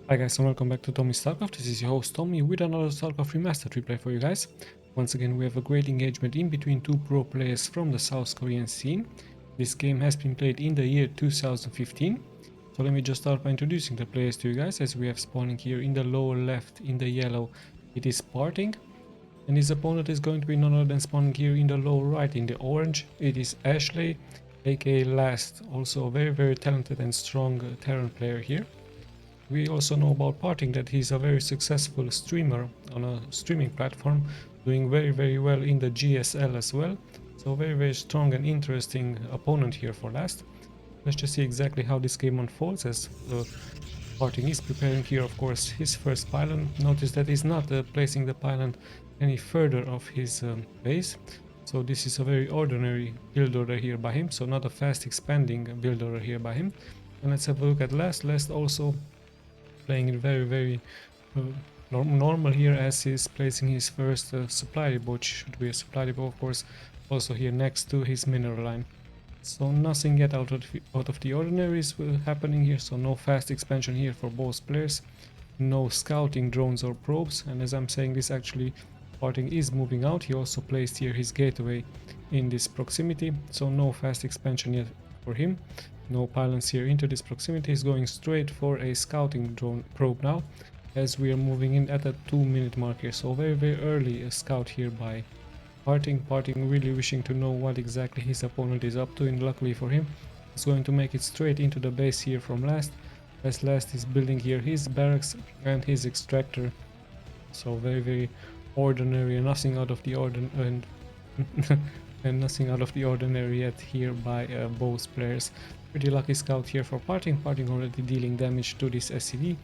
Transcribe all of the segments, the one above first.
Hi guys and welcome back to Tommy's Starcraft. This is your host Tommy with another Starcraft Remastered replay for you guys. Once again we have a great engagement in between two pro players from the South Korean scene. This game has been played in the year 2015. So let me just start by introducing the players to you guys. As we have spawning here in the lower left in the yellow, it is Parting. And his opponent is going to be none other than spawning here in the lower right in the orange. It is Ashley, aka Last, also a very talented and strong Terran player here. We also know about Parting that he's a very successful streamer on a streaming platform, doing very well in the GSL as well. So very strong and interesting opponent here for Last. Let's just see exactly how this game unfolds as Parting is preparing here, of course, his first pylon. Notice that he's not placing the pylon any further of his base. So this is a very ordinary build order here by him, so not a fast expanding build order here by him. And let's have a look at Last. Last also playing it very normal here, as he's placing his first supply depot, which should be a supply depot, of course, also here next to his mineral line. So nothing yet out of the ordinary is happening here, so no fast expansion here for both players, no scouting drones or probes. And as I'm saying this, actually Parting is moving out. He also placed here his gateway in this proximity, so no fast expansion yet for him. No pylons here into this proximity. He's going straight for a scouting drone probe now, as we are moving in at a 2-minute mark here. So very early a scout here by Parting. Parting really wishing to know what exactly his opponent is up to, and luckily for him, he's going to make it straight into the base here from Last, as Last is building here his barracks and his extractor. So very ordinary and nothing out of the ordinary and nothing out of the ordinary yet here by both players. Pretty lucky scout here for Parting. Parting already dealing damage to this SCV.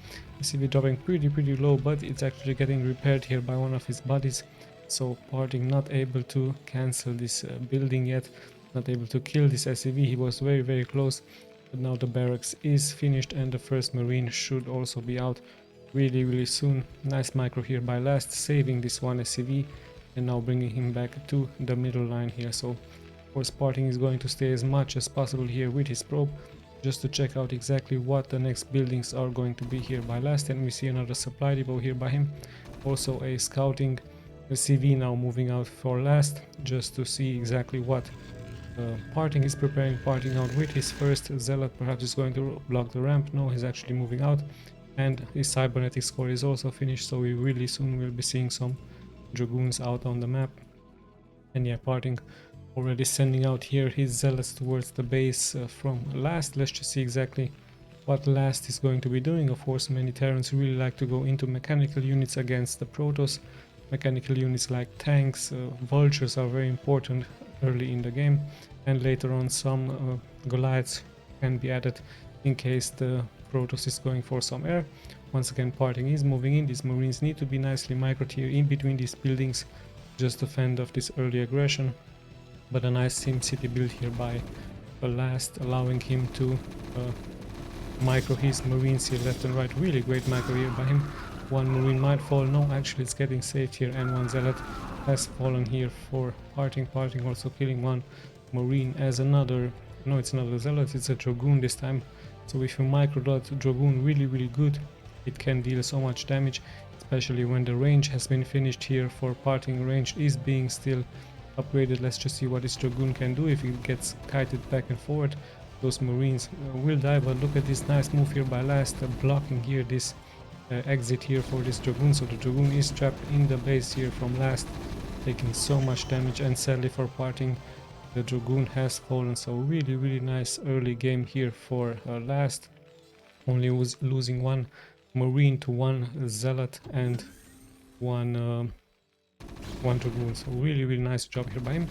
SCV dropping pretty low, but it's actually getting repaired here by one of his buddies. So Parting not able to cancel this building yet, not able to kill this SCV. He was very close, but now the barracks is finished and the first marine should also be out really soon. Nice micro here by Last, saving this one SCV and now bringing him back to the middle line here. So of course Parting is going to stay as much as possible here with his probe, just to check out exactly what the next buildings are going to be here by Last. And we see another supply depot here by him, also a scouting CV now moving out for Last, just to see exactly what Parting is preparing. Parting out with his first zealot, perhaps is going to block the ramp. No, he's actually moving out, and his cybernetic score is also finished, so we really soon will be seeing some dragoons out on the map. And yeah, Parting already sending out here his zealots towards the base from Last. Let's just see exactly what Last is going to be doing. Of course, many Terrans really like to go into mechanical units against the Protoss. Mechanical units like tanks, vultures are very important early in the game, and later on some Goliaths can be added in case the Protoss is going for some air. Once again, Parting is moving in. These marines need to be nicely microed here in between these buildings, just to fend off this early aggression. But a nice Sim City build here by Last, allowing him to micro his marines here left and right. Really great micro here by him. One marine might fall. No, actually it's getting saved here, and one zealot has fallen here for Parting. Parting also killing one marine as another, no, it's not a zealot, it's a dragoon this time. So if you micro that dragoon really good, it can deal so much damage, especially when the range has been finished here for Parting. Range is being still upgraded. Let's just see what this dragoon can do if it gets kited back and forward. Those marines will die, but look at this nice move here by Last, blocking here this exit here for this dragoon. So the dragoon is trapped in the base here from Last, taking so much damage, and sadly for Parting, the dragoon has fallen. So really nice early game here for Last, only was losing one marine to one zealot and one dragoon. So really nice job here by him.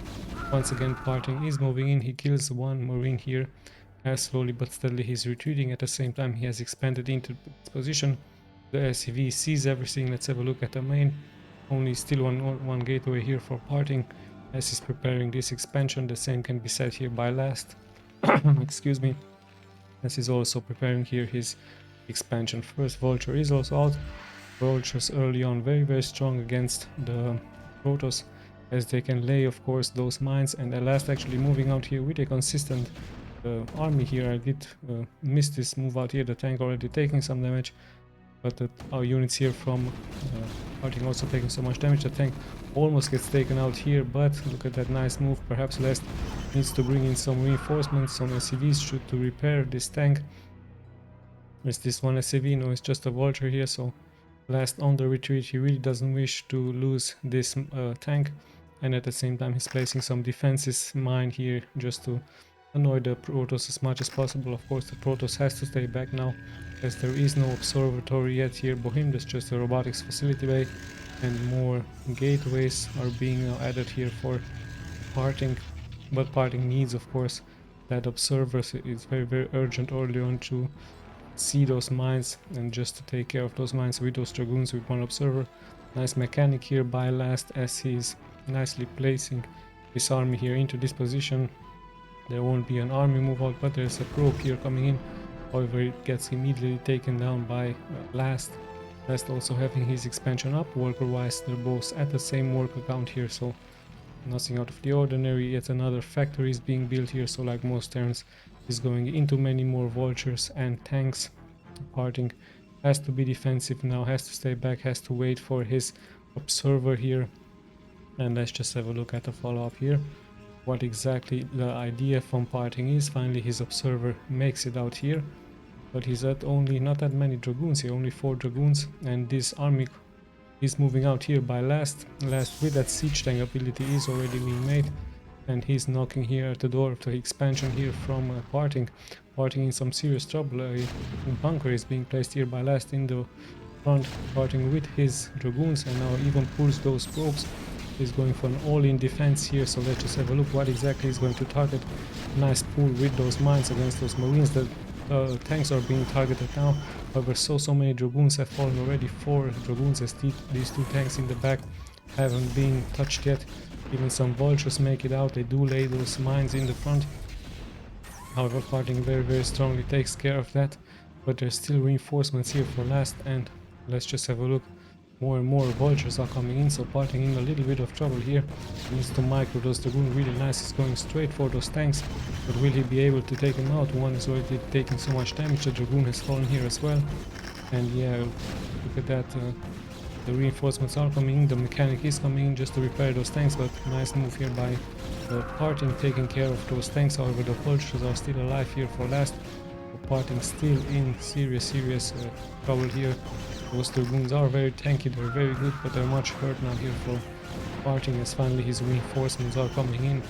Once again, Parting is moving in. He kills one marine here, as slowly but steadily he's retreating. At the same time, he has expanded into this position. The SCV sees everything. Let's have a look at the main. Only still one gateway here for Parting, as he's preparing this expansion. The same can be said here by Last. Excuse me, as he's also preparing here his expansion. First vulture is also out. Vultures early on very strong against the Protoss, as they can lay, of course, those mines. And at Last actually moving out here with a consistent army here. I did miss this move out here. The tank already taking some damage, but our units here from Parting also taking so much damage. The tank almost gets taken out here, but look at that nice move. Perhaps Lest needs to bring in some reinforcements, some SCVs to repair this tank. Is this one SCV? No, it's just a vulture here, so Last on the retreat. He really doesn't wish to lose this tank, and at the same time he's placing some defenses mine here just to annoy the Protoss as much as possible. Of course the Protoss has to stay back now, as there is no observatory yet here. Bohem, there's just a robotics facility bay, and more gateways are being now added here for Parting. But Parting needs, of course, that observers. It's very urgent early on to see those mines and just to take care of those mines with those dragoons with one observer. Nice mechanic here by Last, as he's nicely placing his army here into this position. There won't be an army move out, but there's a probe here coming in. However, it gets immediately taken down by Last. Last also having his expansion up. Worker wise, they're both at the same worker count here, so nothing out of the ordinary. Yet another factory is being built here, so like most Terrans, is going into many more vultures and tanks. Parting has to be defensive now, has to stay back, has to wait for his observer here. And let's just have a look at the follow-up here. What exactly the idea from Parting is. Finally his observer makes it out here, but he's at only not that many dragoons here, only 4 dragoons, and this army is moving out here by Last with that siege tank ability is already being made, and he's knocking here at the door of the expansion here from Parting in some serious trouble. A bunker is being placed here by Last in the front. Parting with his dragoons, and now even pulls those probes. He's going for an all-in defense here, so let's just have a look what exactly he's going to target. Nice pull with those mines against those marines. The tanks are being targeted now. However, so many dragoons have fallen already. 4 dragoons, as these 2 tanks in the back haven't been touched yet. Even some vultures make it out. They do lay those mines in the front. However, Parting very strongly takes care of that, but there's still reinforcements here for Last, and let's just have a look. More and more vultures are coming in, so Parting in a little bit of trouble here. He needs to micro those dragoon really nice. He's going straight for those tanks, but will he be able to take them out? One is already taking so much damage. The dragoon has fallen here as well, and yeah, look at that. The reinforcements are coming in, the mechanic is coming in just to repair those tanks, but nice move here by Parting taking care of those tanks. However, the vultures are still alive here for Last. Parting still in serious trouble here. Those dragoons are very tanky, they're very good, but they're much hurt now here for Parting, as finally his reinforcements are coming in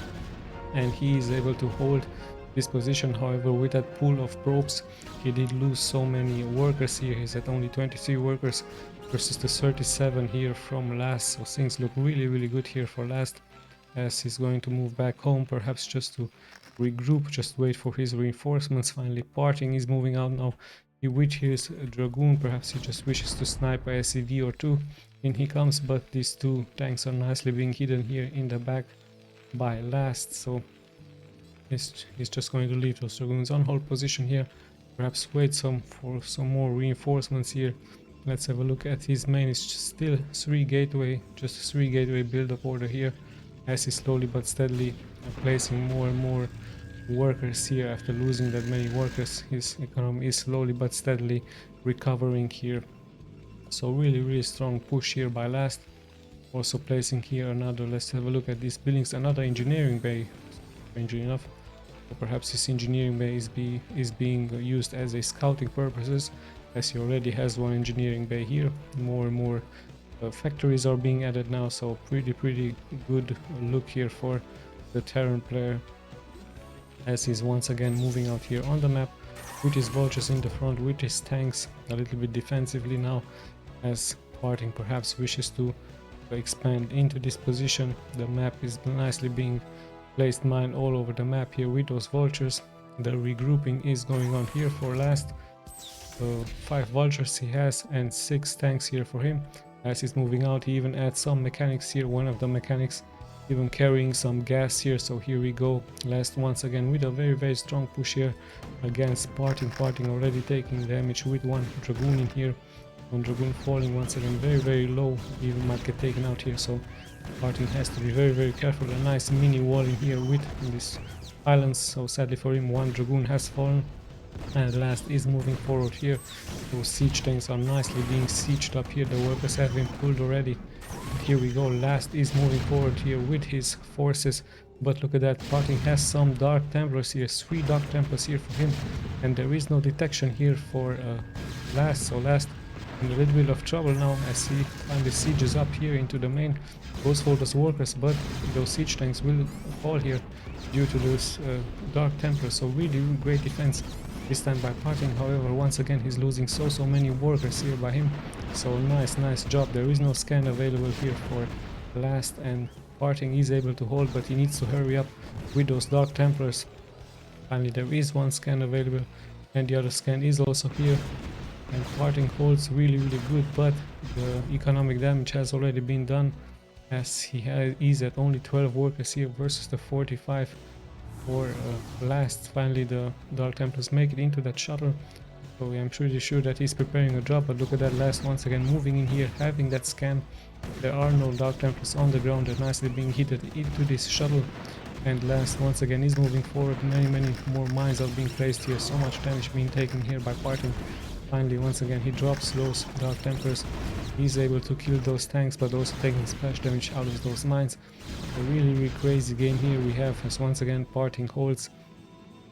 and he is able to hold this position. However, with that pool of probes, he did lose so many workers here. He's at only 23 workers versus the 37 here from Last, so things look really good here for Last, as he's going to move back home, perhaps just to regroup, just wait for his reinforcements. Finally Parting is moving out now. He with his dragoon, perhaps he just wishes to snipe a SCV or 2. In he comes, but these 2 tanks are nicely being hidden here in the back by Last, so he's just going to leave those dragoons on hold position here, perhaps wait for some more reinforcements here. Let's have a look at his main. It's still 3 gateway, just a 3 gateway build up order here, as he's slowly but steadily placing more and more workers here. After losing that many workers, his economy is slowly but steadily recovering here. So really strong push here by Last. Also placing here another, let's have a look at these buildings, another engineering bay, strangely enough. Or perhaps this engineering bay is being used as a scouting purposes, as he already has one engineering bay here. More and more factories are being added now, so pretty good look here for the Terran player, as he's once again moving out here on the map with his vultures in the front, with his tanks a little bit defensively now, as Parting perhaps wishes to expand into this position. The map is nicely being placed mine all over the map here with those vultures. The regrouping is going on here for Last. 5 vultures he has and 6 tanks here for him. As he's moving out, he even adds some mechanics here. One of the mechanics even carrying some gas here, so here we go. Last once again with a very strong push here against Parting. Parting already taking damage with 1 dragoon in here. 1 dragoon falling once again very low, even might get taken out here, so Parting has to be very careful. A nice mini wall in here with this islands, so sadly for him 1 dragoon has fallen. And last is moving forward here. Those siege tanks are nicely being sieged up here. The workers have been pulled already. And here we go. Last is moving forward here with his forces. But look at that. Parting has some Dark Templars here. 3 Dark Templars here for him. And there is no detection here for Last. So Last in a little bit of trouble now as he finally sieges up here into the main. Goes for those workers, but those siege tanks will fall here due to those Dark Templars. So really great defense this time by Parting. However, once again he's losing so many workers here by him. So nice job. There is no scan available here for Last, and Parting is able to hold, but he needs to hurry up with those Dark Templars. Finally there is one scan available, and the other scan is also here, and Parting holds really good, but the economic damage has already been done as is at only 12 workers here versus the 45 for Last. Finally the Dark Templars make it into that shuttle, so I'm pretty sure that he's preparing a drop. But look at that, Last once again moving in here, having that scan. There are no Dark Templars on the ground. They're nicely being hit into this shuttle, and Last once again is moving forward. Many more mines are being placed here, so much damage being taken here by Parting. Finally once again he drops those Dark Templars. He's able to kill those tanks, but also taking splash damage out of those mines. A really crazy game here we have, as once again Parting holds,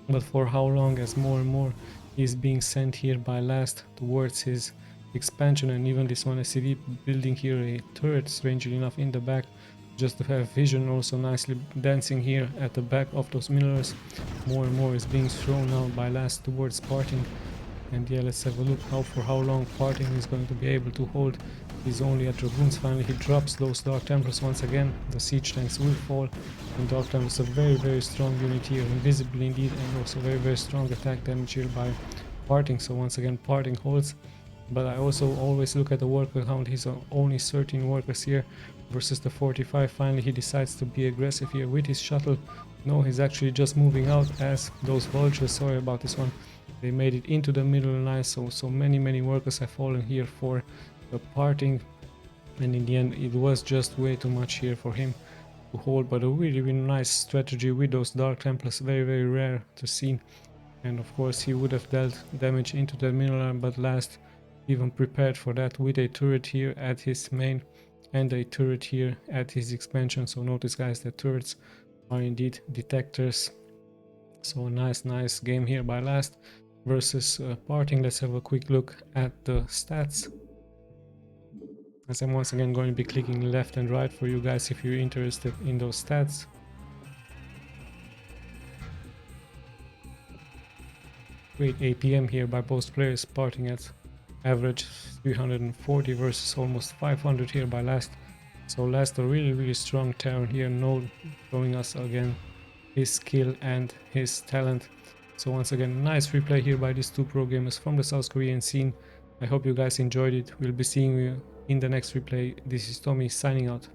but for how long, as more and more is being sent here by Last towards his expansion. And even this one SCV building here a turret, strangely enough, in the back just to have vision, also nicely dancing here at the back of those minerals. More and more is being thrown now by Last towards Parting. And yeah, let's have a look for how long Parting is going to be able to hold. He's only at Dragoons. Finally he drops those Dark Templars once again. The siege tanks will fall, and Dark Templars a very strong unit here, invisible indeed, and also very strong attack damage here by Parting. So once again Parting holds, but I also always look at the worker count. He's only 13 workers here versus the 45. Finally he decides to be aggressive here with his shuttle. No, he's actually just moving out as those vultures, sorry about this one, they made it into the middle line. So many workers have fallen here for the Parting, and in the end it was just way too much here for him to hold. But a really nice strategy with those Dark Templars, very rare to see. And of course he would have dealt damage into the middle line, but Last even prepared for that with a turret here at his main and a turret here at his expansion. So notice guys, the turrets are indeed detectors. So a nice game here by Last versus Parting. Let's have a quick look at the stats, as I'm once again going to be clicking left and right for you guys if you're interested in those stats. Great APM here by both players. Parting at average 340 versus almost 500 here by Last. So Last a really strong Terran here, showing us again his skill and his talent. So once again, nice replay here by these two pro gamers from the South Korean scene. I hope you guys enjoyed it. We'll be seeing you in the next replay. This is Tommy signing out.